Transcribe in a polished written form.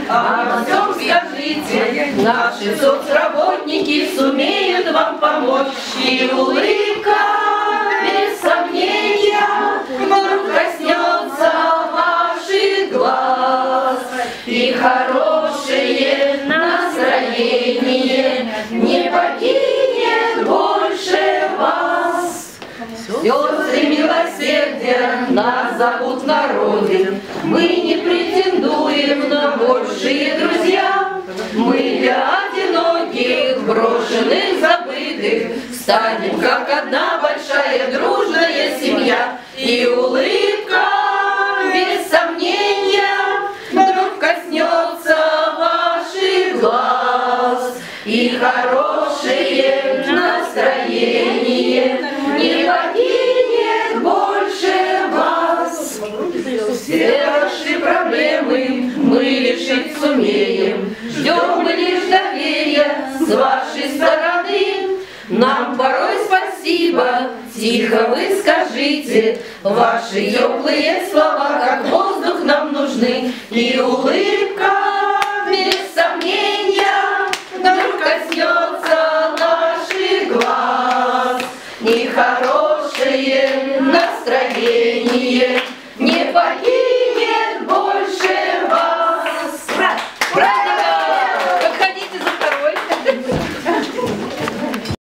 Обо всем скажите, наши соцработники сумеют вам помочь. И улыбка, без сомнения, вдруг коснется ваших глаз. И хорошее настроение не покинет больше вас. Сестры милосердия нас зовут в народе. Мы не претендуем на большие друзья. Мы для одиноких, брошенных, забытых станем, как одна большая дружная семья. И улыбка, без сомнения, вдруг коснется ваших глаз. И хорошее настроение не покинет больше вас. Все ваши проблемы мы решить сумеем. Ждем мы лишь доверия с вашей стороны. Нам порой спасибо, тихо вы скажите. Ваши теплые слова, как воздух, нам нужны. И улыбка, без сомнения, вдруг коснется наших глаз. И хорошее настроение